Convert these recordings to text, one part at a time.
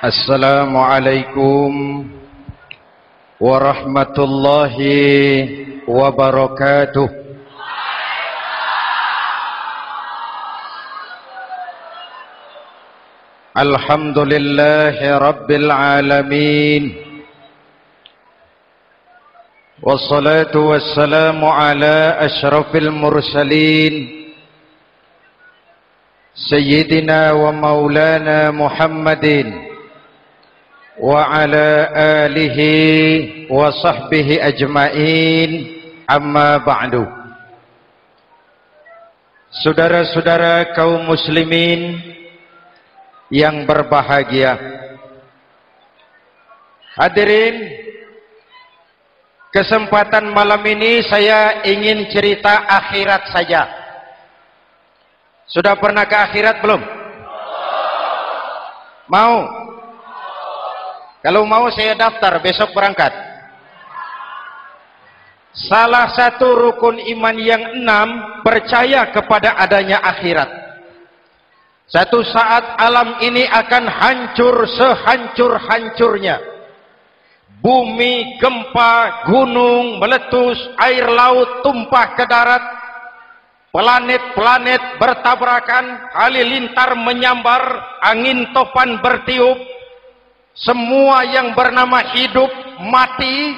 Assalamualaikum warahmatullahi wabarakatuh. Alhamdulillahi rabbil alamin. Wassalatu wassalamu ala asyrafil mursalin Sayyidina wa maulana Muhammadin wa ala alihi wa sahbihi ajma'in, amma ba'du. Saudara-saudara kaum muslimin yang berbahagia, hadirin, kesempatan malam ini saya ingin cerita akhirat saja. Sudah pernah ke akhirat belum? Mau? Kalau mau saya daftar, besok berangkat. Salah satu rukun iman yang 6, percaya kepada adanya akhirat. Satu saat alam ini akan hancur sehancur-hancurnya. Bumi, gempa, gunung, meletus, air laut tumpah ke darat. Planet-planet bertabrakan, halilintar menyambar, angin topan bertiup. Semua yang bernama hidup mati,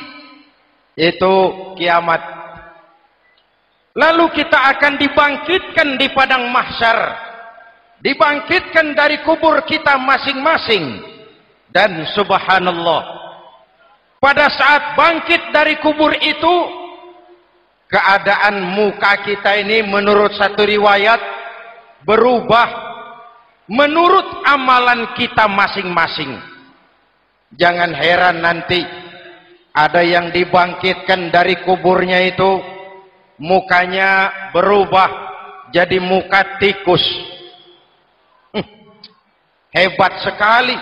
itu kiamat. Lalu kita akan dibangkitkan di padang mahsyar, dibangkitkan dari kubur kita masing-masing. Dan subhanallah, pada saat bangkit dari kubur itu, keadaan muka kita ini menurut satu riwayat berubah menurut amalan kita masing-masing. Jangan heran nanti ada yang dibangkitkan dari kuburnya itu mukanya berubah jadi muka tikus. Hebat sekali,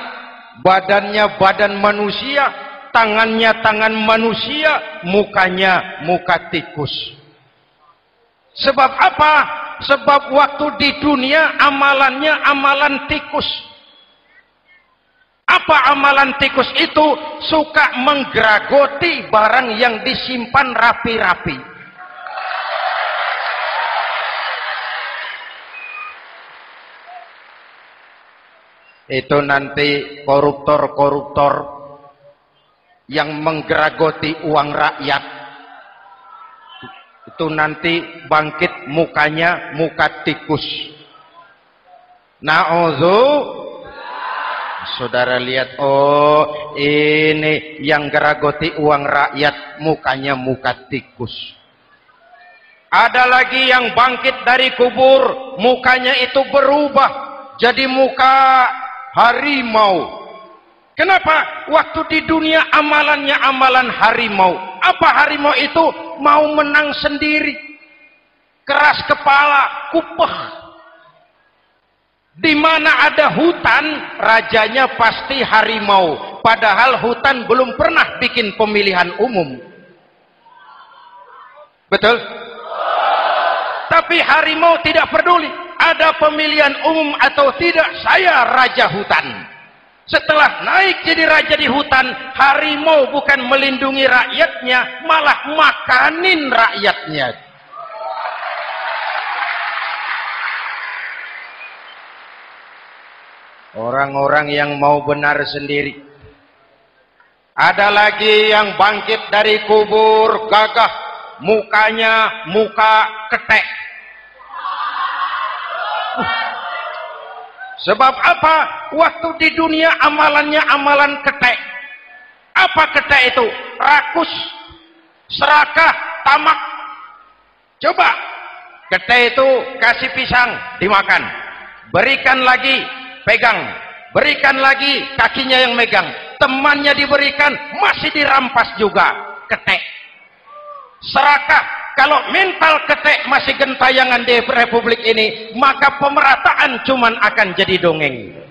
badannya badan manusia, tangannya tangan manusia, mukanya muka tikus. Sebab apa? Sebab waktu di dunia amalannya amalan tikus. Apa amalan tikus itu? Suka menggeragoti barang yang disimpan rapi-rapi. Itu nanti koruptor-koruptor yang menggeragoti uang rakyat, itu nanti bangkit mukanya muka tikus. Na'udzu. Saudara lihat, oh ini yang geragoti uang rakyat mukanya muka tikus. Ada lagi yang bangkit dari kubur, mukanya itu berubah jadi muka harimau. Kenapa? Waktu di dunia amalannya amalan harimau. Apa harimau itu? Mau menang sendiri, keras kepala, kupeh. Di mana ada hutan, rajanya pasti harimau. Padahal hutan belum pernah bikin pemilihan umum. Betul? Tapi harimau tidak peduli ada pemilihan umum atau tidak, saya raja hutan. Setelah naik jadi raja di hutan, harimau bukan melindungi rakyatnya, malah makanin rakyatnya. Orang-orang yang mau benar sendiri. Ada lagi yang bangkit dari kubur gagah, mukanya muka ketek. Sebab apa? Waktu di dunia amalannya amalan ketek. Apa ketek itu? Rakus, serakah, tamak. Coba, ketek itu kasih pisang dimakan, berikan lagi, pegang, berikan lagi, kakinya yang megang, temannya diberikan, masih dirampas juga. Ketek. Serakah, kalau mental ketek masih gentayangan di republik ini, maka pemerataan cuman akan jadi dongeng.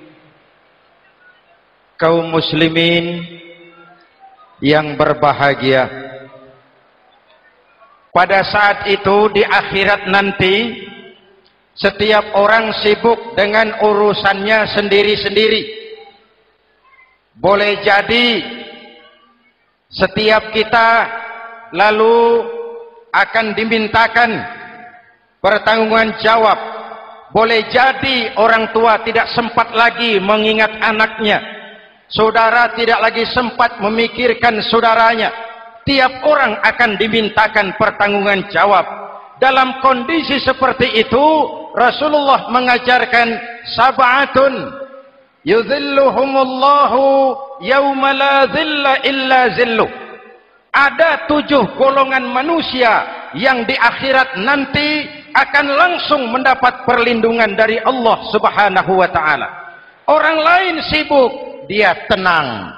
Kaum muslimin yang berbahagia, pada saat itu di akhirat nanti, setiap orang sibuk dengan urusannya sendiri-sendiri. boleh jadi setiap kita lalu akan dimintakan pertanggungjawaban jawab. Boleh jadi orang tua tidak sempat lagi mengingat anaknya, saudara tidak lagi sempat memikirkan saudaranya. Tiap orang akan dimintakan pertanggungjawaban jawab. Dalam kondisi seperti itu, Rasulullah mengajarkan sab'atun yudhilluhumullahu yawma la dhilla illa zilluh. Ada 7 golongan manusia yang di akhirat nanti akan langsung mendapat perlindungan dari Allah Subhanahu wa ta'ala. Orang lain sibuk, dia tenang.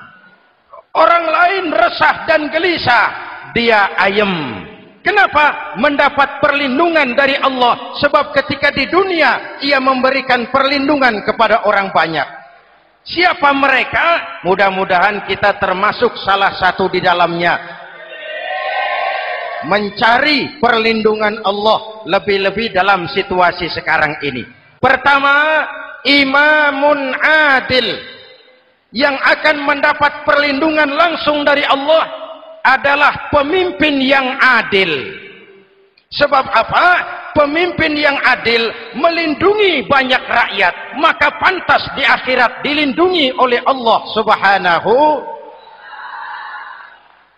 Orang lain resah dan gelisah, dia ayem. Kenapa? Mendapat perlindungan dari Allah. Sebab ketika di dunia ia memberikan perlindungan kepada orang banyak. Siapa mereka? Mudah-mudahan kita termasuk salah satu di dalamnya. Mencari perlindungan Allah lebih-lebih dalam situasi sekarang ini. Pertama, imamun adil. Yang akan mendapat perlindungan langsung dari Allah adalah pemimpin yang adil. Sebab apa? Pemimpin yang adil melindungi banyak rakyat, maka pantas di akhirat dilindungi oleh Allah Subhanahu.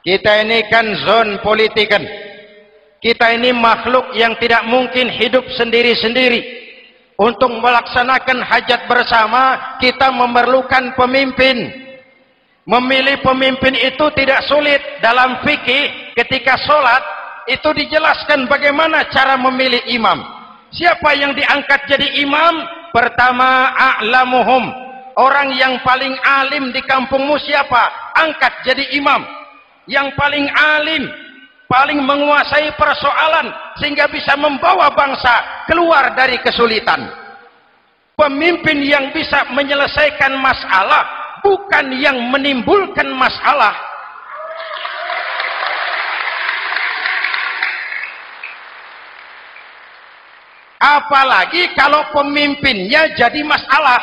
Kita ini kan zon politikan. Kita ini makhluk yang tidak mungkin hidup sendiri-sendiri. Untuk melaksanakan hajat bersama, kita memerlukan pemimpin. Memilih pemimpin itu tidak sulit. Dalam fikih, ketika sholat, itu dijelaskan bagaimana cara memilih imam. Siapa yang diangkat jadi imam? Pertama, a'lamuhum. Orang yang paling alim di kampungmu siapa? Angkat jadi imam. Yang paling alim, paling menguasai persoalan sehingga bisa membawa bangsa keluar dari kesulitan. Pemimpin yang bisa menyelesaikan masalah, bukan yang menimbulkan masalah. Apalagi kalau pemimpinnya jadi masalah,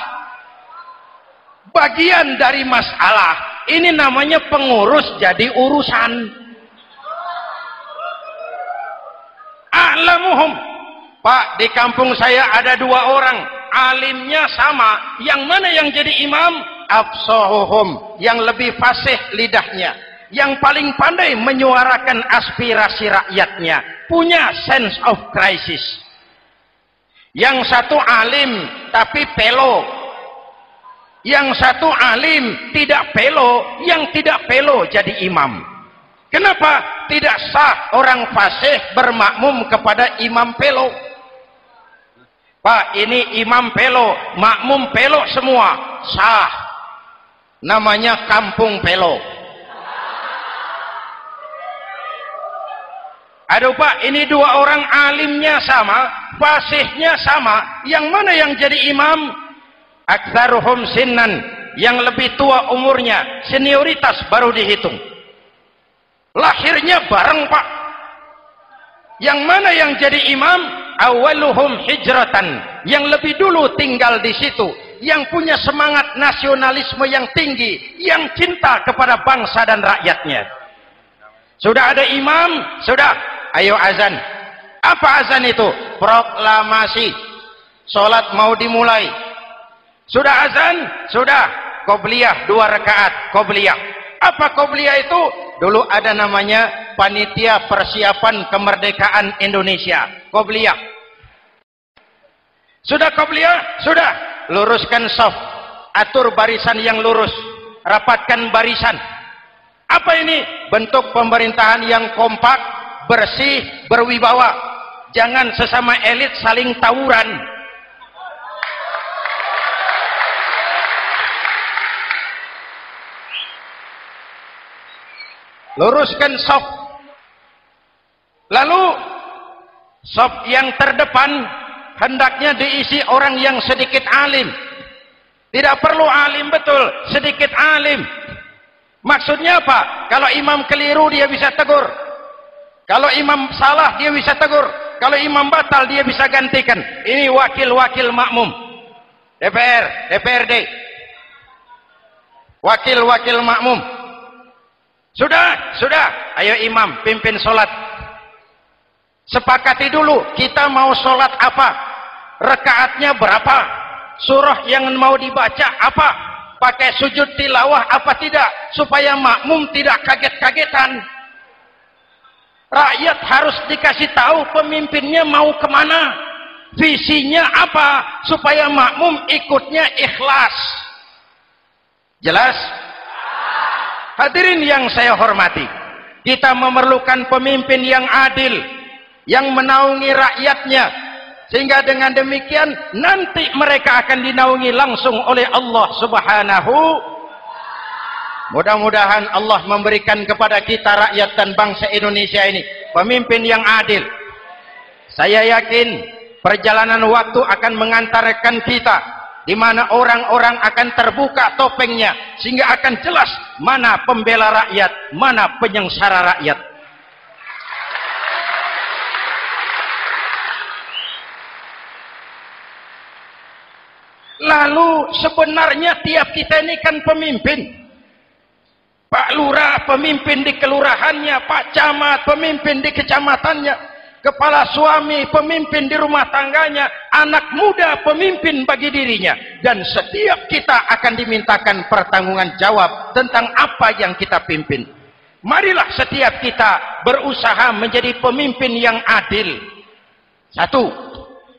bagian dari masalah. Ini namanya pengurus jadi urusan. A'lamuhum. Pak, di kampung saya ada 2 orang, alimnya sama. Yang mana yang jadi imam? Afsahuhum, yang lebih fasih lidahnya, yang paling pandai menyuarakan aspirasi rakyatnya, punya sense of crisis. Yang satu alim tapi pelo. Yang satu alim tidak pelo, yang tidak pelo jadi imam. Kenapa? Tidak sah orang fasih bermakmum kepada imam pelo. Pak, ini imam pelo, makmum pelo semua, sah. Namanya kampung pelo. Aduh Pak, ini 2 orang alimnya sama, fasihnya sama, yang mana yang jadi imam? Aktsaruhum sinnan, yang lebih tua umurnya, senioritas baru dihitung. Lahirnya bareng Pak. Yang mana yang jadi imam? Awaluhum hijratan, yang lebih dulu tinggal di situ, yang punya semangat nasionalisme yang tinggi, yang cinta kepada bangsa dan rakyatnya. Sudah ada imam, sudah, ayo azan. Apa azan itu? Proklamasi. Sholat mau dimulai. Sudah azan? Sudah. Qobliyah 2 rakaat. Qobliyah. Apa qobliyah itu? Dulu ada namanya Panitia Persiapan Kemerdekaan Indonesia. Qobliyah. Sudah qobliyah? Sudah. Luruskan shaf. Atur barisan yang lurus. Rapatkan barisan. Apa ini? Bentuk pemerintahan yang kompak, bersih, berwibawa. Jangan sesama elit saling tawuran. Luruskan shaf. Lalu shaf yang terdepan hendaknya diisi orang yang sedikit alim. Tidak perlu alim betul, sedikit alim. Maksudnya apa? Kalau imam keliru dia bisa tegur. Kalau imam salah dia bisa tegur. Kalau imam batal dia bisa gantikan. Ini wakil-wakil makmum. DPR, DPRD. wakil-wakil makmum. Sudah. Ayo imam, pimpin sholat. Sepakati dulu, kita mau sholat apa? Rakaatnya berapa? Surah yang mau dibaca apa? Pakai sujud tilawah apa tidak? Supaya makmum tidak kaget-kagetan. Rakyat harus dikasih tahu pemimpinnya mau kemana, visinya apa, supaya makmum ikutnya ikhlas. Jelas? Hadirin yang saya hormati, kita memerlukan pemimpin yang adil, yang menaungi rakyatnya, sehingga dengan demikian nanti mereka akan dinaungi langsung oleh Allah Subhanahu. Mudah-mudahan Allah memberikan kepada kita rakyat dan bangsa Indonesia ini pemimpin yang adil. Saya yakin perjalanan waktu akan mengantarkan kita di mana orang-orang akan terbuka topengnya, sehingga akan jelas mana pembela rakyat, mana penyengsara rakyat. Lalu sebenarnya tiap kita ini kan pemimpin. Pak Lurah pemimpin di kelurahannya, Pak Camat pemimpin di kecamatannya, kepala suami pemimpin di rumah tangganya, anak muda pemimpin bagi dirinya, dan setiap kita akan dimintakan pertanggungan jawab tentang apa yang kita pimpin. Marilah setiap kita berusaha menjadi pemimpin yang adil. Satu.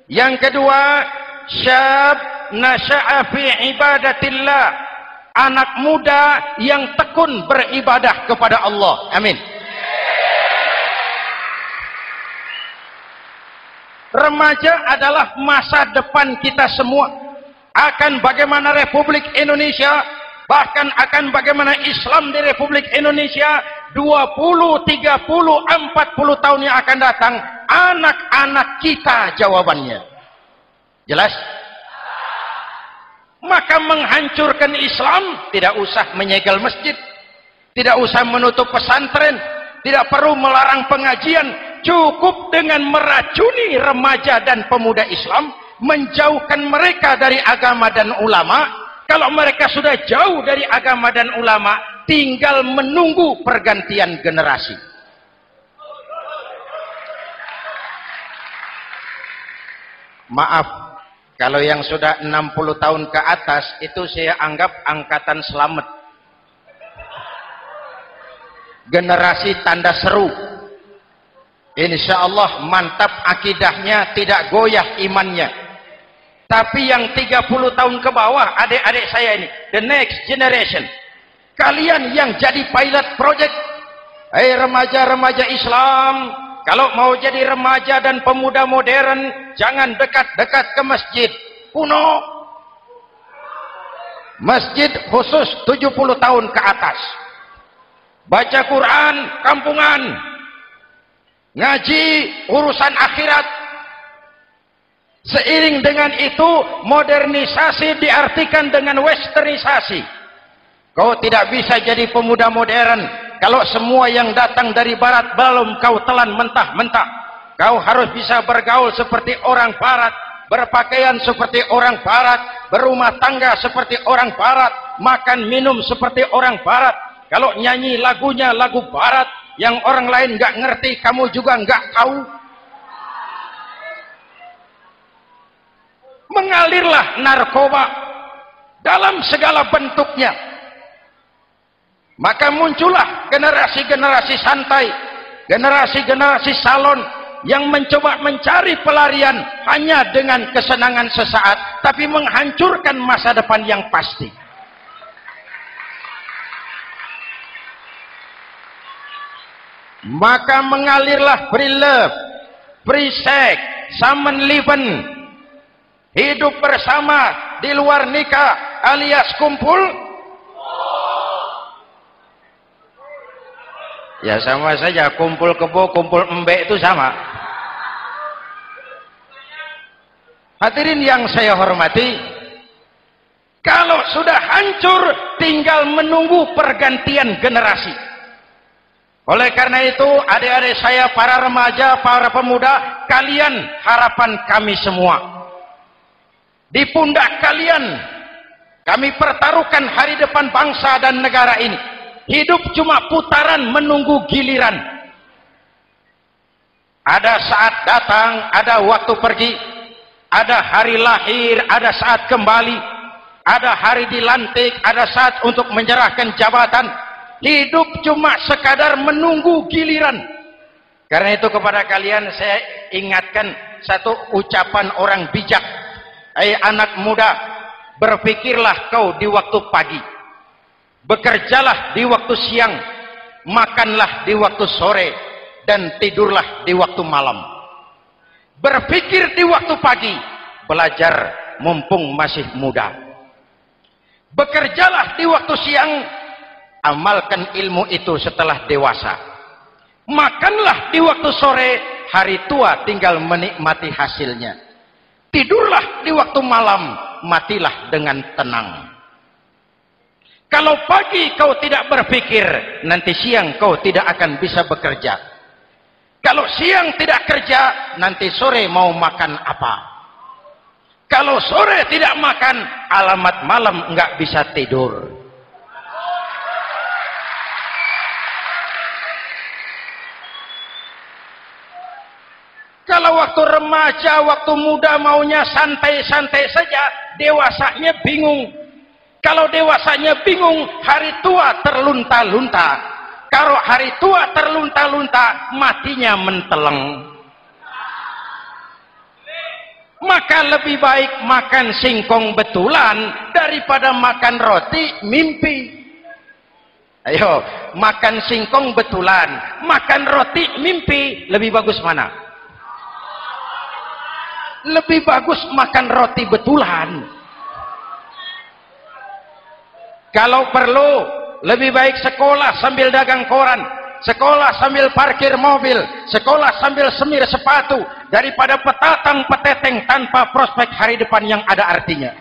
Yang kedua, syab nasya'a fi ibadatillah, anak muda yang tekun beribadah kepada Allah. Amin. Remaja adalah masa depan kita semua. Akan bagaimana Republik Indonesia, bahkan akan bagaimana Islam di Republik Indonesia 20, 30, 40 tahun yang akan datang, anak-anak kita jawabannya. Jelas? Maka menghancurkan Islam tidak usah menyegel masjid, tidak usah menutup pesantren, tidak perlu melarang pengajian, cukup dengan meracuni remaja dan pemuda Islam, menjauhkan mereka dari agama dan ulama. Kalau mereka sudah jauh dari agama dan ulama, tinggal menunggu pergantian generasi. Maaf, kalau yang sudah 60 tahun ke atas itu saya anggap angkatan selamat, generasi tanda seru. Insya Allah mantap akidahnya, tidak goyah imannya. Tapi yang 30 tahun ke bawah, adik-adik saya ini, the next generation, kalian yang jadi pilot project. Hei remaja-remaja Islam, kalau mau jadi remaja dan pemuda modern, jangan dekat-dekat ke masjid kuno. Masjid khusus 70 tahun ke atas. Baca Quran kampungan, ngaji urusan akhirat. Seiring dengan itu, modernisasi diartikan dengan westernisasi. Kau tidak bisa jadi pemuda modern kalau semua yang datang dari barat belum kau telan mentah-mentah. Kau harus bisa bergaul seperti orang barat, berpakaian seperti orang barat, berumah tangga seperti orang barat, makan minum seperti orang barat. Kalau nyanyi lagunya lagu barat yang orang lain nggak ngerti, kamu juga nggak tahu. Mengalirlah narkoba dalam segala bentuknya. Maka muncullah generasi-generasi santai, generasi-generasi salon yang mencoba mencari pelarian hanya dengan kesenangan sesaat, tapi menghancurkan masa depan yang pasti. Maka mengalirlah free love, free sex, Samenleben, hidup bersama di luar nikah alias kumpul. Ya sama saja, kumpul kebo, kumpul embek itu sama. Hadirin yang saya hormati, kalau sudah hancur tinggal menunggu pergantian generasi. Oleh karena itu adik-adik saya, para remaja, para pemuda, kalian harapan kami semua. Di pundak kalian Kami pertaruhkan hari depan bangsa dan negara ini. Hidup cuma putaran menunggu giliran. Ada saat datang, ada waktu pergi. Ada hari lahir, ada saat kembali. Ada hari dilantik, ada saat untuk menyerahkan jabatan. Hidup cuma sekadar menunggu giliran. Karena itu kepada kalian saya ingatkan satu ucapan orang bijak. Hai anak muda, berpikirlah kau di waktu pagi, bekerjalah di waktu siang, makanlah di waktu sore, dan tidurlah di waktu malam. Berpikir di waktu pagi, belajar mumpung masih muda. Bekerjalah di waktu siang, amalkan ilmu itu setelah dewasa. Makanlah di waktu sore, hari tua tinggal menikmati hasilnya. Tidurlah di waktu malam, matilah dengan tenang. Kalau pagi kau tidak berpikir, nanti siang kau tidak akan bisa bekerja. Kalau siang tidak kerja, nanti sore mau makan apa? Kalau sore tidak makan, alamat malam nggak bisa tidur. Kalau waktu remaja, waktu muda maunya santai-santai saja, dewasanya bingung. Kalau dewasanya bingung, hari tua terlunta-lunta. Kalau hari tua terlunta-lunta, matinya menteleng. Maka lebih baik makan singkong betulan daripada makan roti mimpi. Ayo, makan singkong betulan, makan roti mimpi, lebih bagus mana? Lebih bagus makan roti betulan. Kalau perlu, lebih baik sekolah sambil dagang koran, sekolah sambil parkir mobil, sekolah sambil semir sepatu, daripada petatang peteteng tanpa prospek hari depan yang ada artinya.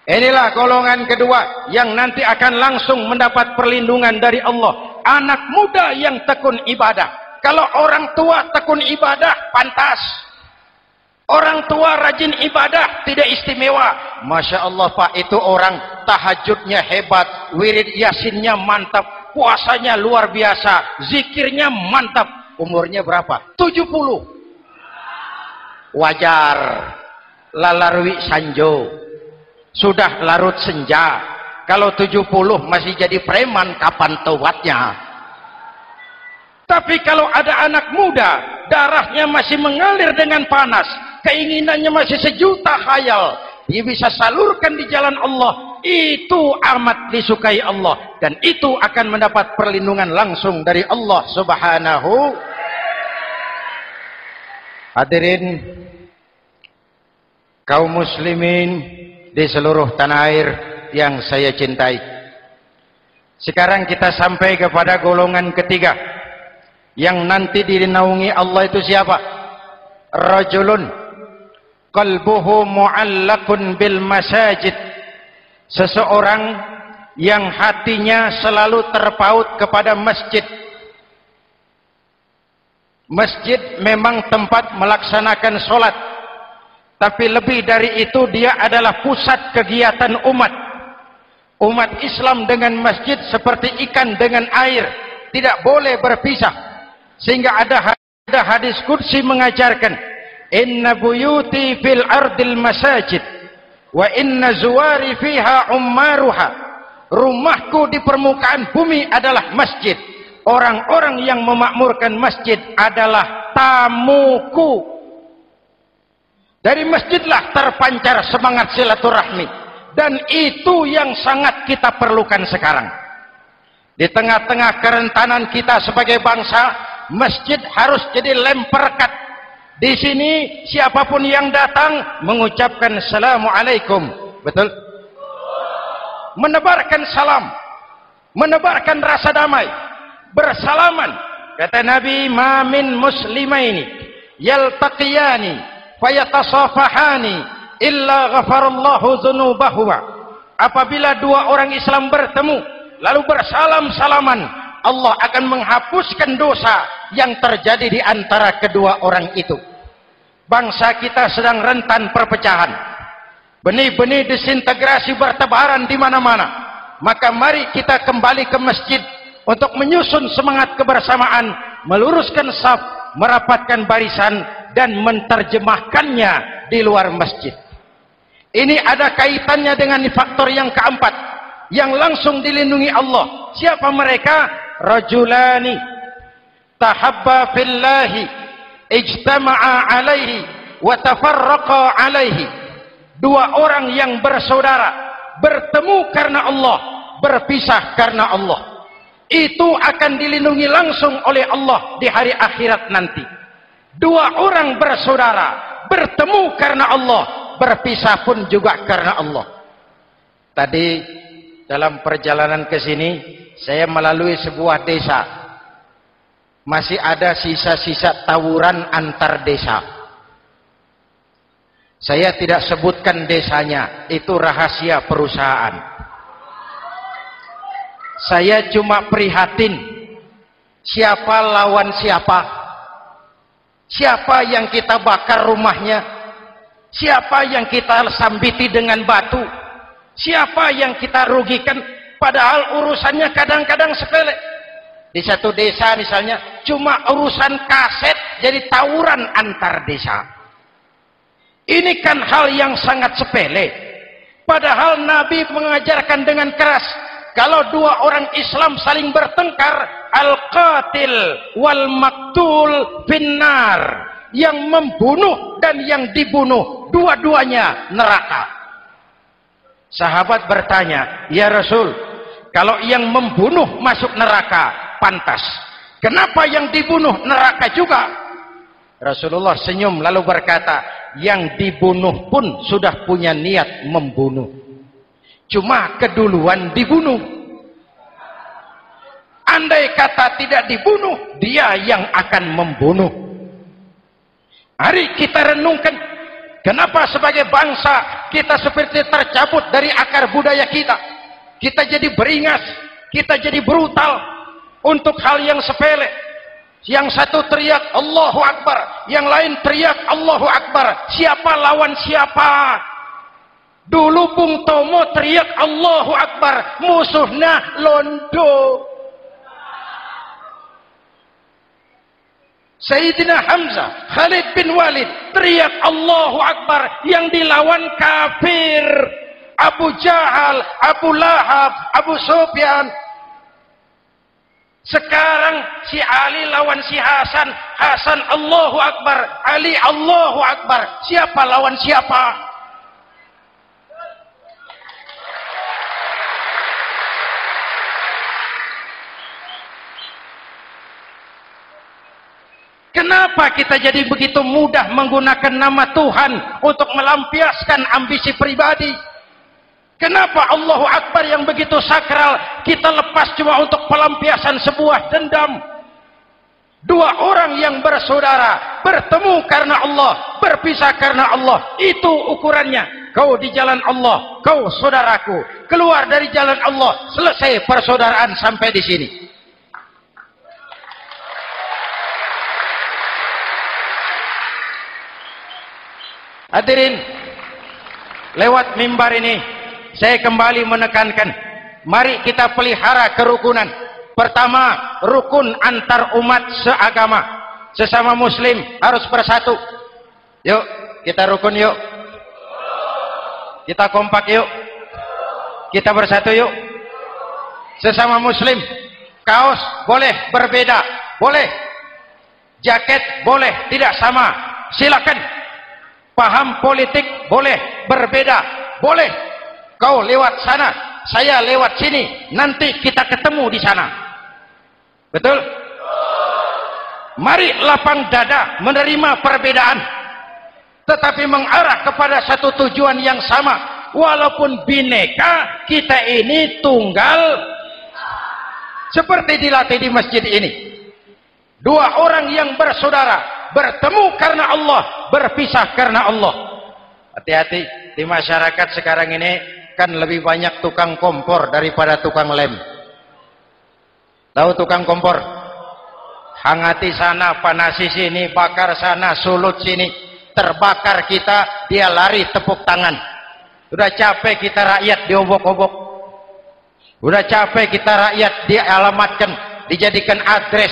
Inilah golongan kedua yang nanti akan langsung mendapat perlindungan dari Allah. Anak muda yang tekun ibadah. Kalau orang tua tekun ibadah, pantas. Orang tua rajin ibadah, tidak istimewa. Masya Allah Pak, itu orang tahajudnya hebat, wirid yasinnya mantap, puasanya luar biasa, zikirnya mantap. Umurnya berapa? 70. Wajar. Lalarwi sanjo. Sudah larut senja. Kalau 70 masih jadi preman, kapan taubatnya? Tapi kalau ada anak muda, darahnya masih mengalir dengan panas, keinginannya masih sejuta khayal, dia bisa salurkan di jalan Allah, itu amat disukai Allah, dan itu akan mendapat perlindungan langsung dari Allah Subhanahu. Hadirin kaum muslimin di seluruh tanah air yang saya cintai, sekarang kita sampai kepada golongan ketiga yang nanti dinaungi Allah. Itu siapa? Rajulun qalbuhu mu'allaqun bil masajid. Seseorang yang hatinya selalu terpaut kepada masjid. Masjid memang tempat melaksanakan sholat, tapi lebih dari itu dia adalah pusat kegiatan umat. Umat Islam dengan masjid seperti ikan dengan air, tidak boleh berpisah. Sehingga ada hadis qudsi mengajarkan, inna buyuti fil ardil masajid wa inna zuwari fiha ummaruha. Rumahku di permukaan bumi adalah masjid. Orang-orang yang memakmurkan masjid adalah tamuku. Dari masjidlah terpancar semangat silaturahmi, dan itu yang sangat kita perlukan sekarang. Di tengah-tengah kerentanan kita sebagai bangsa, masjid harus jadi lem perekat. Di sini siapapun yang datang mengucapkan assalamualaikum, betul? Menebarkan salam, menebarkan rasa damai, bersalaman. Kata Nabi, ma min muslimaini yaltaqiyani fayatasafahani illa ghafarallahu dzunubahuma. Apabila dua orang Islam bertemu lalu bersalam-salaman, Allah akan menghapuskan dosa yang terjadi di antara kedua orang itu. Bangsa kita sedang rentan perpecahan. Benih-benih disintegrasi bertebaran di mana-mana. Maka mari kita kembali ke masjid untuk menyusun semangat kebersamaan, meluruskan saf, merapatkan barisan, dan menerjemahkannya di luar masjid. Ini ada kaitannya dengan faktor yang keempat, yang langsung dilindungi Allah. Siapa mereka? Rajulani tahabba fillahi ijtama'a alaihi wa tafarraqa alaihi. Dua orang yang bersaudara, bertemu karena Allah, berpisah karena Allah. Itu akan dilindungi langsung oleh Allah di hari akhirat nanti. Dua orang bersaudara, bertemu karena Allah, berpisah pun juga karena Allah. Tadi dalam perjalanan ke sini saya melalui sebuah desa. Masih ada sisa-sisa tawuran antar desa. Saya tidak sebutkan desanya, itu rahasia perusahaan. Saya cuma prihatin siapa lawan siapa. Siapa yang kita bakar rumahnya? Siapa yang kita sambiti dengan batu? Siapa yang kita rugikan? Padahal urusannya kadang-kadang sepele. Di satu desa misalnya cuma urusan kaset jadi tawuran antar desa. Ini kan hal yang sangat sepele. Padahal Nabi mengajarkan dengan keras, kalau dua orang Islam saling bertengkar, al-qatil wal maktul finnar, yang membunuh dan yang dibunuh dua-duanya neraka. Sahabat bertanya, ya Rasul, kalau yang membunuh masuk neraka pantas, kenapa yang dibunuh neraka juga? Rasulullah senyum lalu berkata, yang dibunuh pun sudah punya niat membunuh, cuma keduluan dibunuh. Andai kata tidak dibunuh, dia yang akan membunuh. Mari kita renungkan, kenapa sebagai bangsa kita seperti tercabut dari akar budaya kita. Kita jadi beringas, kita jadi brutal untuk hal yang sepele. Yang satu teriak Allahu Akbar, yang lain teriak Allahu Akbar. Siapa lawan siapa? Dulu Bung Tomo teriak Allahu Akbar, musuhnya londo. Sayyidina Hamzah, Khalid bin Walid teriak Allahu Akbar, yang dilawan kafir. Abu Jahal, Abu Lahab, Abu Sufyan. Sekarang si Ali lawan si Hasan, Hasan Allahu Akbar, Ali Allahu Akbar. Siapa lawan siapa? Kenapa kita jadi begitu mudah menggunakan nama Tuhan untuk melampiaskan ambisi pribadi? Kenapa Allahu Akbar yang begitu sakral kita lepas cuma untuk pelampiasan sebuah dendam? Dua orang yang bersaudara bertemu karena Allah, berpisah karena Allah. Itu ukurannya. Kau di jalan Allah, kau saudaraku. Keluar dari jalan Allah, selesai persaudaraan sampai di sini. Hadirin, lewat mimbar ini saya kembali menekankan, mari kita pelihara kerukunan. Pertama, rukun antar umat seagama, sesama muslim harus bersatu. Yuk kita rukun, yuk kita kompak, yuk kita bersatu, yuk. Sesama muslim, kaos boleh berbeda, boleh, jaket boleh tidak sama, silakan. Paham politik boleh berbeda, boleh. Kau lewat sana, saya lewat sini, nanti kita ketemu di sana. Betul? Mari lapang dada menerima perbedaan, tetapi mengarah kepada satu tujuan yang sama. Walaupun bineka, kita ini tunggal. Seperti dilatih di masjid ini. Dua orang yang bersaudara, bertemu karena Allah, berpisah karena Allah. Hati-hati, di masyarakat sekarang ini kan lebih banyak tukang kompor daripada tukang lem. Tahu tukang kompor? Hangati sana, panasi sini, bakar sana, sulut sini, terbakar kita, dia lari tepuk tangan. Udah capek kita rakyat diobok-obok, udah capek kita rakyat dialamatkan, dijadikan address.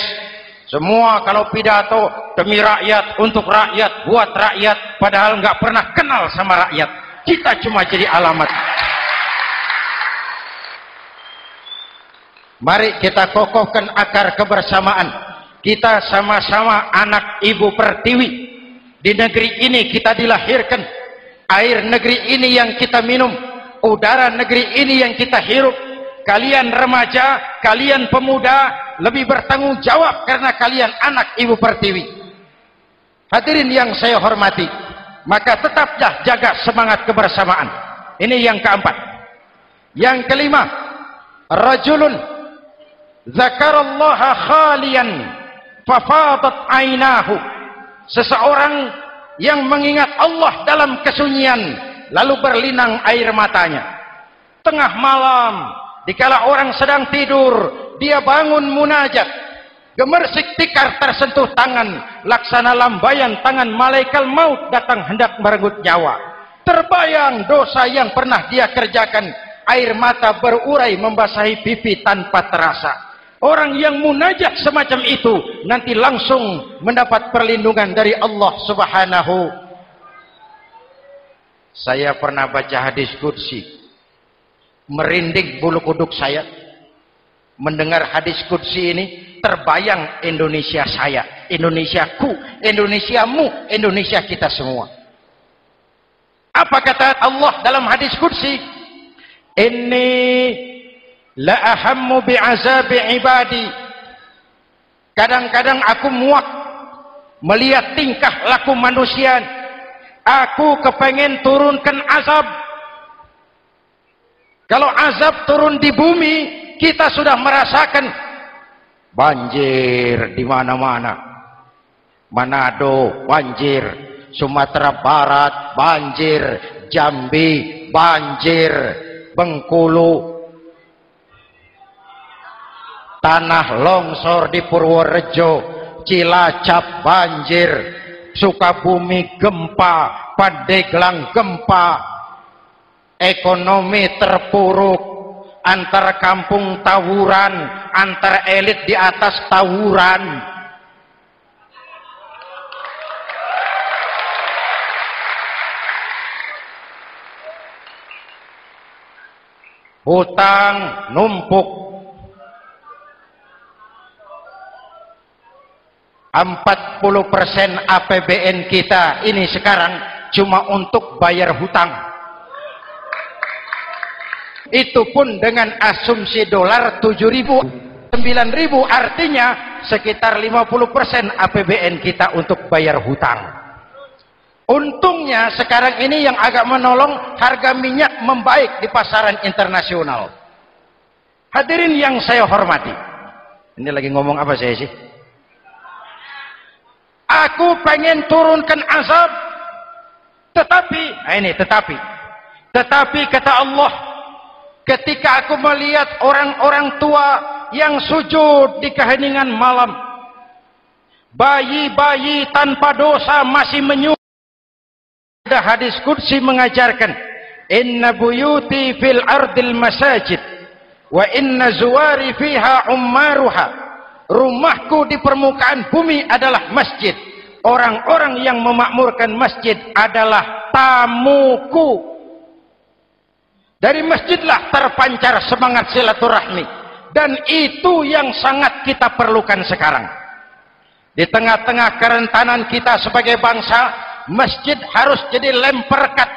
Semua kalau pidato demi rakyat, untuk rakyat, buat rakyat, padahal nggak pernah kenal sama rakyat. Kita cuma jadi alamat. Mari kita kokohkan akar kebersamaan. Kita sama-sama anak Ibu Pertiwi. Di negeri ini kita dilahirkan. Air negeri ini yang kita minum, udara negeri ini yang kita hirup. Kalian remaja, kalian pemuda lebih bertanggung jawab karena kalian anak Ibu Pertiwi. Hadirin yang saya hormati, maka tetaplah jaga semangat kebersamaan. Ini yang keempat. Yang kelima, rajulun zakarallaha khalian fafadat ainahu. Seseorang yang mengingat Allah dalam kesunyian lalu berlinang air matanya. Tengah malam, dikala orang sedang tidur, dia bangun munajat, gemersik tikar tersentuh tangan, laksana lambayan tangan malaikat maut datang hendak merenggut nyawa. Terbayang dosa yang pernah dia kerjakan, air mata berurai membasahi pipi tanpa terasa. Orang yang munajat semacam itu nanti langsung mendapat perlindungan dari Allah Subhanahu. Saya pernah baca hadis qudsi, merinding bulu kuduk saya mendengar hadis qudsi ini. Terbayang Indonesia saya, Indonesiaku, Indonesiamu, Indonesia kita semua. Apa kata Allah dalam hadis qudsi? Inni la ahammu bi'azabi ibadi. Kadang-kadang aku muak melihat tingkah laku manusia. Aku kepengen turunkan azab. Kalau azab turun di bumi, kita sudah merasakan banjir di mana-mana. Manado banjir, Sumatera Barat banjir, Jambi banjir, Bengkulu, tanah longsor di Purworejo, Cilacap banjir, Sukabumi gempa, Pandeglang gempa, ekonomi terpuruk, antar kampung tawuran, antar elit di atas tawuran. Hutang numpuk. 40% APBN kita ini sekarang cuma untuk bayar hutang. Itu pun dengan asumsi dolar 7.000, 9.000, artinya sekitar 50% APBN kita untuk bayar hutang. Untungnya sekarang ini yang agak menolong, harga minyak membaik di pasaran internasional. Hadirin yang saya hormati, ini lagi ngomong apa saya sih? Aku pengen turunkan azab, tetapi kata Allah, ketika aku melihat orang-orang tua yang sujud di keheningan malam, bayi-bayi tanpa dosa masih menyujud. Ada hadis qudsi mengajarkan, inna buyuti fil ardil masajid wa inna zuwari fiha ummaruha. Rumahku di permukaan bumi adalah masjid. Orang-orang yang memakmurkan masjid adalah tamuku. Dari masjidlah terpancar semangat silaturahmi. Dan itu yang sangat kita perlukan sekarang. Di tengah-tengah kerentanan kita sebagai bangsa, masjid harus jadi lem perekat.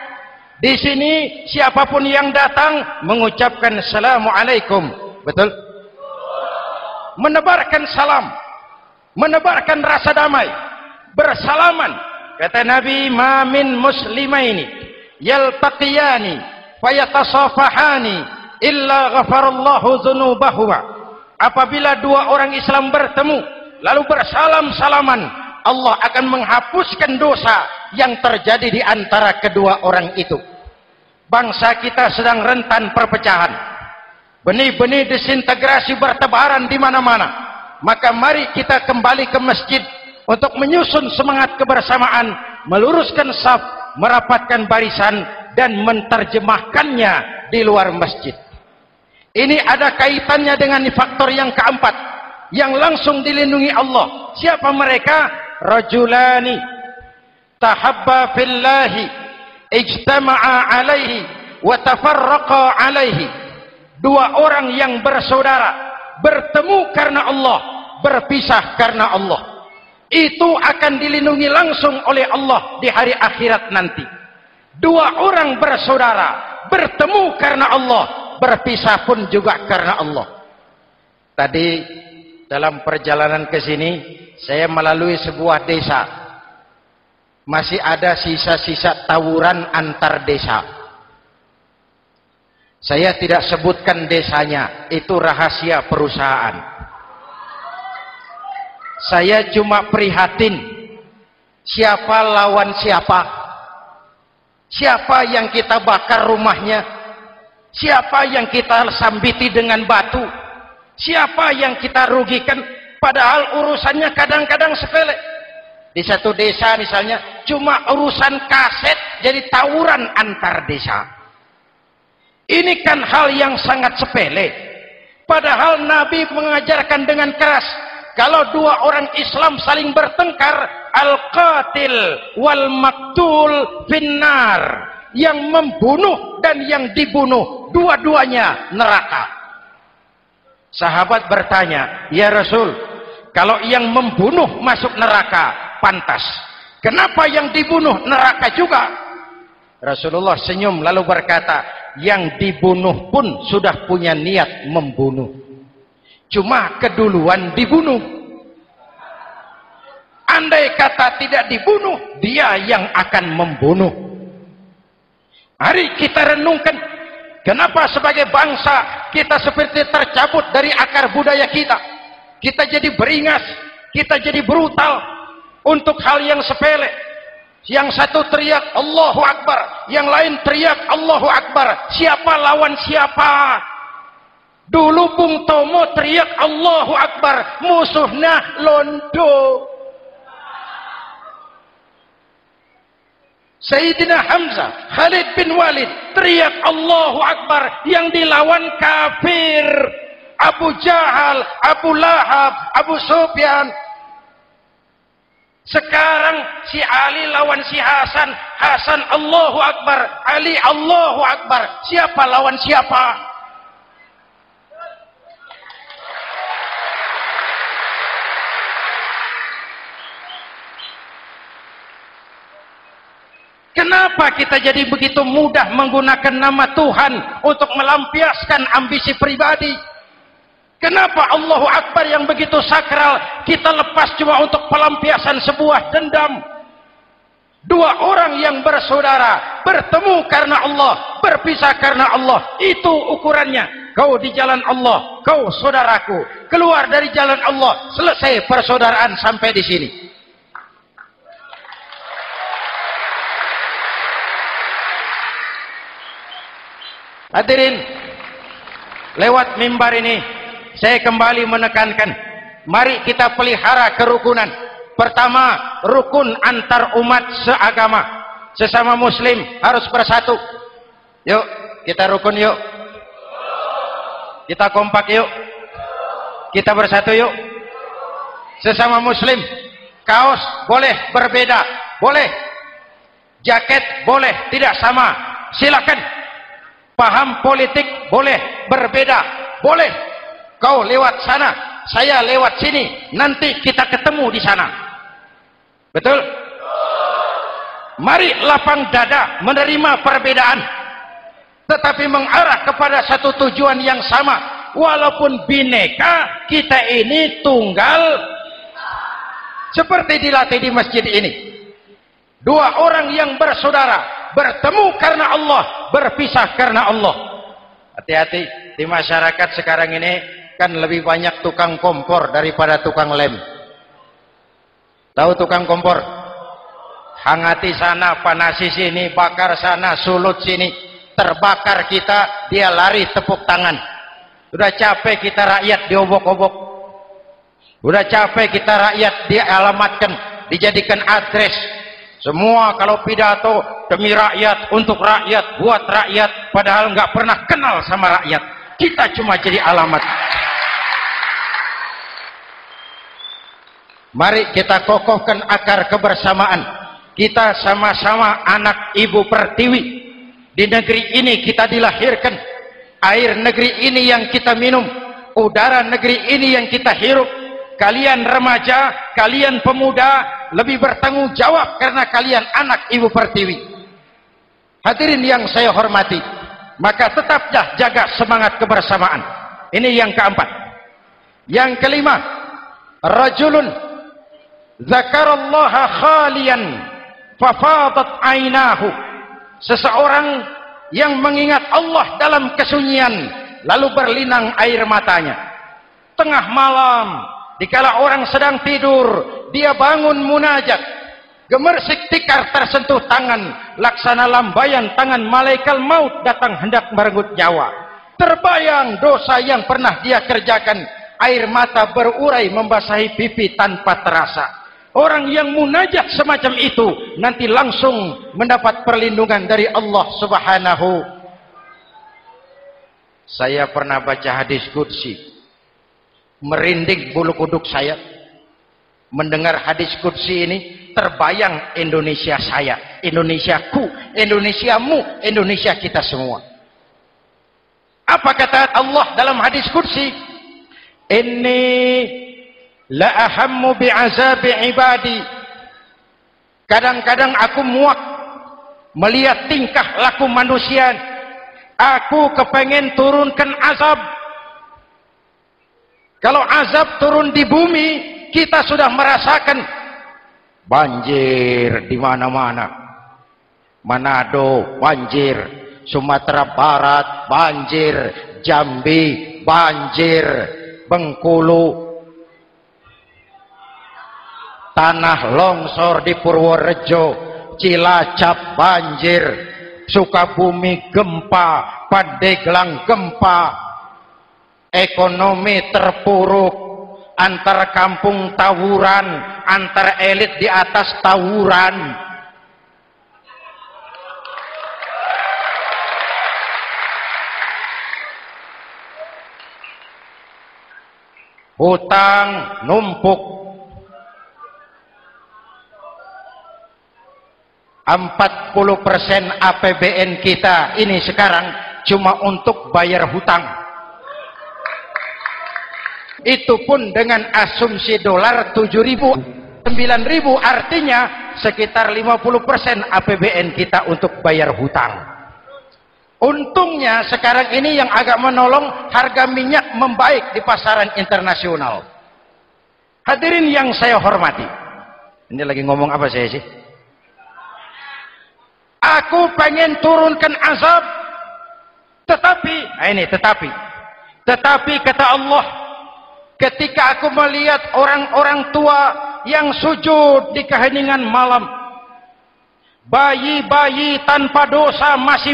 Di sini siapapun yang datang mengucapkan assalamualaikum. Betul? Menebarkan salam, menebarkan rasa damai, bersalaman. Kata Nabi, ma min muslimaini yaltaqiyani fayatasafahani illa ghafarallahu dzunubahuma. Apabila dua orang Islam bertemu lalu bersalam-salaman, Allah akan menghapuskan dosa yang terjadi di antara kedua orang itu. Bangsa kita sedang rentan perpecahan. benih-benih disintegrasi bertebaran di mana-mana. Maka mari kita kembali ke masjid untuk menyusun semangat kebersamaan, meluruskan saf, merapatkan barisan, dan menerjemahkannya di luar masjid. Ini ada kaitannya dengan faktor yang keempat yang langsung dilindungi Allah. Siapa mereka? Rajulani tahabba fillahi ijtama'a alaihi wa tafarraqa alaihi. Dua orang yang bersaudara, bertemu karena Allah, berpisah karena Allah. Itu akan dilindungi langsung oleh Allah di hari akhirat nanti. Dua orang bersaudara, bertemu karena Allah, berpisah pun juga karena Allah. Tadi dalam perjalanan ke sini saya melalui sebuah desa. Masih ada sisa-sisa tawuran antar desa. Saya tidak sebutkan desanya, itu rahasia perusahaan. Saya cuma prihatin siapa lawan siapa. Siapa yang kita bakar rumahnya, siapa yang kita sambiti dengan batu, siapa yang kita rugikan, padahal urusannya kadang-kadang sepele. Di satu desa misalnya cuma urusan kaset jadi tawuran antar desa. Ini kan hal yang sangat sepele. Padahal Nabi mengajarkan dengan keras, kalau dua orang Islam saling bertengkar, al-qatil wal maktul finnar. Yang membunuh dan yang dibunuh, dua-duanya neraka. Sahabat bertanya, ya Rasul, kalau yang membunuh masuk neraka, pantas. Kenapa yang dibunuh neraka juga? Rasulullah senyum lalu berkata, yang dibunuh pun sudah punya niat membunuh. Cuma keduluan dibunuh. Andai kata tidak dibunuh, dia yang akan membunuh. Mari kita renungkan, kenapa sebagai bangsa kita seperti tercabut dari akar budaya kita. Kita jadi beringas, kita jadi brutal untuk hal yang sepele. Yang satu teriak Allahu Akbar, yang lain teriak Allahu Akbar. Siapa lawan siapa? Dulu Bung Tomo teriak Allahu Akbar, musuhnya londo. Sayyidina Hamzah, Khalid bin Walid teriak Allahu Akbar, yang dilawan kafir. Abu Jahal, Abu Lahab, Abu Sufyan. Sekarang si Ali lawan si Hasan, Hasan Allahu Akbar, Ali Allahu Akbar. Siapa lawan siapa? Kenapa kita jadi begitu mudah menggunakan nama Tuhan untuk melampiaskan ambisi pribadi? Kenapa Allahu Akbar yang begitu sakral kita lepas cuma untuk pelampiasan sebuah dendam? Dua orang yang bersaudara, bertemu karena Allah, berpisah karena Allah. Itu ukurannya. Kau di jalan Allah, kau saudaraku. Keluar dari jalan Allah, selesai persaudaraan sampai di sini. Hadirin, lewat mimbar ini saya kembali menekankan, mari kita pelihara kerukunan. Pertama, rukun antar umat seagama, sesama muslim harus bersatu. Yuk kita rukun, yuk kita kompak, yuk kita bersatu, yuk. Sesama muslim, kaos boleh berbeda, boleh, jaket boleh tidak sama, silakan. Paham politik boleh berbeda, boleh. Kau lewat sana, saya lewat sini, nanti kita ketemu di sana. Betul? Mari lapang dada menerima perbedaan, tetapi mengarah kepada satu tujuan yang sama. Walaupun bineka, kita ini tunggal. Seperti dilatih di masjid ini. Dua orang yang bersaudara, bertemu karena Allah, berpisah karena Allah. Hati-hati, di masyarakat sekarang ini kan lebih banyak tukang kompor daripada tukang lem. Tahu tukang kompor? Hangati sana, panasi sini, bakar sana, sulut sini. Terbakar kita, dia lari tepuk tangan. Udah capek kita rakyat diobok-obok. Udah capek kita rakyat dialamatkan, dijadikan address. Semua kalau pidato demi rakyat, untuk rakyat, buat rakyat, padahal nggak pernah kenal sama rakyat. Kita cuma jadi alamat. Mari kita kokohkan akar kebersamaan. Kita sama-sama anak Ibu Pertiwi. Di negeri ini kita dilahirkan. Air negeri ini yang kita minum, udara negeri ini yang kita hirup. Kalian remaja, kalian pemuda lebih bertanggung jawab karena kalian anak Ibu Pertiwi. Hadirin yang saya hormati, maka tetaplah jaga semangat kebersamaan. Ini yang keempat. Yang kelima, rajulun zakarallaha khalian fafadat ainahu. Seseorang yang mengingat Allah dalam kesunyian lalu berlinang air matanya. Tengah malam, dikala orang sedang tidur, dia bangun munajat, gemersik tikar tersentuh tangan, laksana lambaian tangan malaikat maut datang hendak merenggut nyawa. Terbayang dosa yang pernah dia kerjakan, air mata berurai membasahi pipi tanpa terasa. Orang yang munajat semacam itu nanti langsung mendapat perlindungan dari Allah Subhanahu. Saya pernah baca hadis qudsi, merinding bulu kuduk saya mendengar hadis qudsi ini. Terbayang Indonesia saya, Indonesiaku, Indonesiamu, Indonesia kita semua. Apa kata Allah dalam hadis qudsi? Inni la ahammu bi'azabi ibadi. Kadang-kadang aku muak melihat tingkah laku manusia. Aku kepengen turunkan azab. Kalau azab turun di bumi, kita sudah merasakan banjir di mana-mana. Manado banjir, Sumatera Barat banjir, Jambi banjir, Bengkulu, tanah longsor di Purworejo, Cilacap banjir, Sukabumi gempa, Pandeglang gempa, ekonomi terpuruk, antar kampung tawuran, antar elit di atas tawuran. Hutang numpuk. 40% APBN kita ini sekarang cuma untuk bayar hutang. Itu pun dengan asumsi dolar 7.000, 9.000, artinya sekitar 50% APBN kita untuk bayar hutang. Untungnya sekarang ini yang agak menolong, harga minyak membaik di pasaran internasional. Hadirin yang saya hormati, ini lagi ngomong apa saya sih? Aku pengen turunkan azab, tetapi kata Allah, ketika aku melihat orang-orang tua yang sujud di keheningan malam, bayi-bayi tanpa dosa masih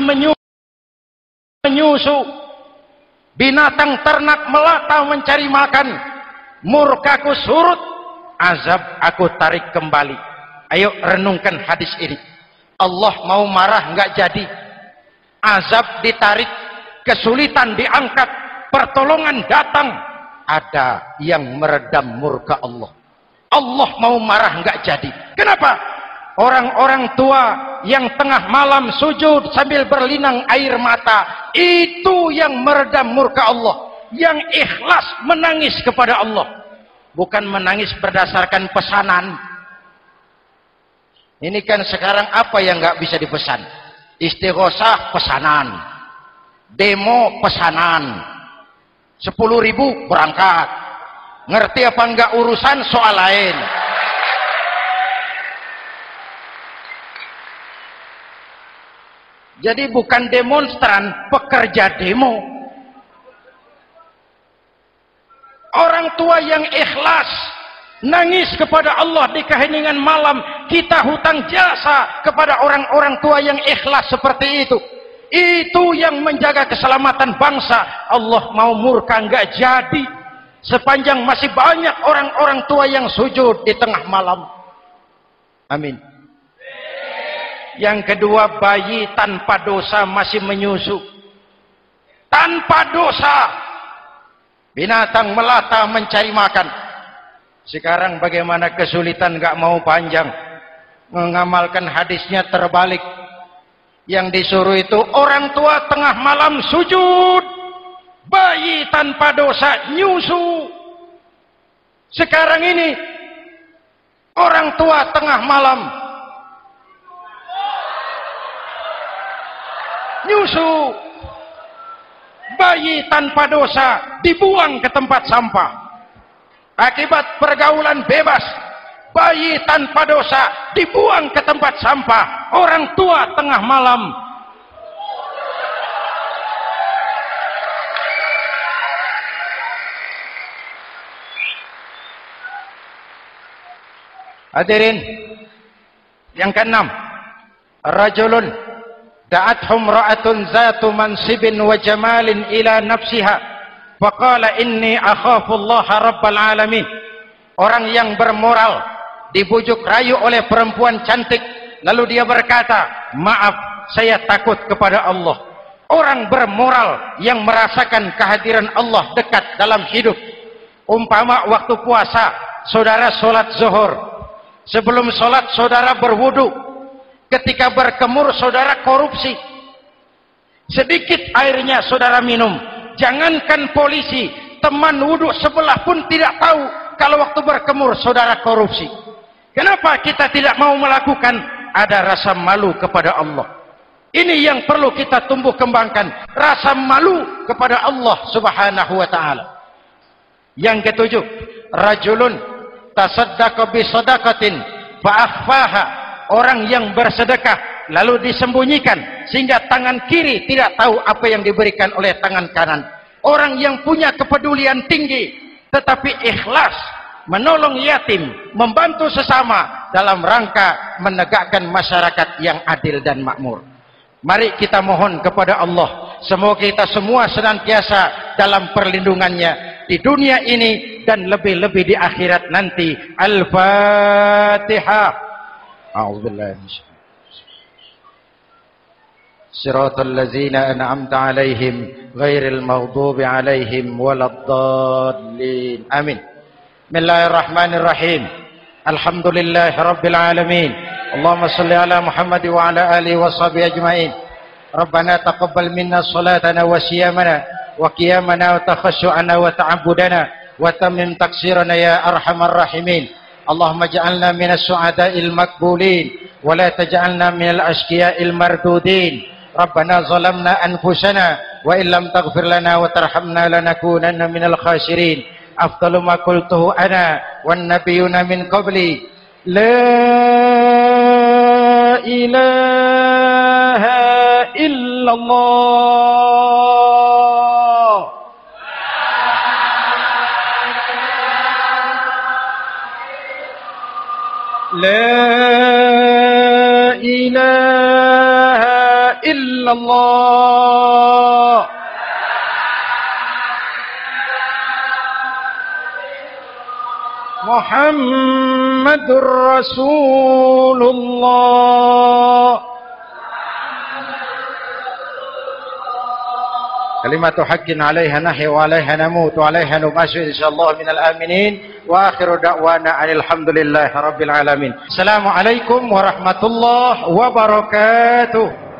menyusu, binatang ternak melata mencari makan, murkaku surut, azab aku tarik kembali. Ayo renungkan hadis ini. Allah mau marah nggak jadi, azab ditarik, kesulitan diangkat, pertolongan datang, ada yang meredam murka Allah. Allah mau marah nggak jadi. Kenapa? Orang-orang tua yang tengah malam sujud sambil berlinang air mata, itu yang meredam murka Allah, yang ikhlas menangis kepada Allah, bukan menangis berdasarkan pesanan. Ini kan sekarang apa yang nggak bisa dipesan? Istighosah pesanan, demo pesanan, 10.000 berangkat. Ngerti apa enggak urusan soal lain. Jadi bukan demonstran, pekerja demo. Orang tua yang ikhlas nangis kepada Allah di keheningan malam, kita hutang jasa kepada orang-orang tua yang ikhlas seperti itu. Itu yang menjaga keselamatan bangsa. Allah mau murka enggak jadi sepanjang masih banyak orang-orang tua yang sujud di tengah malam. Amin. Yang kedua, bayi tanpa dosa masih menyusu. Tanpa dosa. Binatang melata mencari makan. Sekarang bagaimana kesulitan, enggak mau panjang. Mengamalkan hadisnya terbalik. Yang disuruh itu orang tua tengah malam sujud, bayi tanpa dosa nyusu. Sekarang ini orang tua tengah malam nyusu, bayi tanpa dosa dibuang ke tempat sampah. Akibat pergaulan bebas, bayi tanpa dosa dibuang ke tempat sampah. Orang tua tengah malam hadirin. Yang keenam, rajulun da'athum ra'atun zatu mansibin wa jamalin ila nafsiha faqala inni akhafu Allah rabbal alamin. Orang yang bermoral dibujuk rayu oleh perempuan cantik, lalu dia berkata, maaf, saya takut kepada Allah. Orang bermoral yang merasakan kehadiran Allah dekat dalam hidup. Umpama waktu puasa, saudara sholat zuhur. Sebelum sholat, saudara berwudu. Ketika berkemur, saudara korupsi. Sedikit airnya saudara minum. Jangankan polisi, teman wudu sebelah pun tidak tahu kalau waktu berkemur saudara korupsi. Kenapa kita tidak mau melakukan? Ada rasa malu kepada Allah. Ini yang perlu kita tumbuh kembangkan, rasa malu kepada Allah Subhanahu wa taala. Yang ketujuh, rajulun tasaddaqa bi shadaqatin fa akhfaha. Orang yang bersedekah lalu disembunyikan sehingga tangan kiri tidak tahu apa yang diberikan oleh tangan kanan. Orang yang punya kepedulian tinggi tetapi ikhlas menolong yatim, membantu sesama dalam rangka menegakkan masyarakat yang adil dan makmur. Mari kita mohon kepada Allah, semoga kita semua senantiasa dalam perlindungannya di dunia ini dan lebih-lebih di akhirat nanti. Al-Fatihah. A'udzubillahi minasyaitonir rajim. Shiratal ladzina an'amta 'alaihim ghairil maghdubi 'alaihim waladdallin. Amin. Bismillahirrahmanirrahim. Alhamdulillahi rabbil alamin. Allahumma salli ala Muhammad wa ala alihi wa sahbihi ajma'in. Rabbana taqabbal minna salatana wa siyamana wa qiyamana wa takhashu'ana wa ta'abbudana wa tammim taksirana ya arhamar rahimin. Allahumma ja'alna minas su'ada'il makbulin wa la taj'alna minal ashqiya'il mardudin. Rabbana zalamna anfusana wa illam taghfir lana wa tarhamna lanakunanna minal khasirin. Afdalu ma qultuhu ana wan nabiyuna min qabli la ilaha illallah. La ilaha illallah. Muhammadur Rasulullah. Kalimatu haqqin 'alaiha nahya wa 'alaiha namut wa 'alaiha numashu insyaallah minal aminin wa akhiru da'wana alhamdulillahi rabbil alamin. Assalamualaikum warahmatullahi wabarakatuh.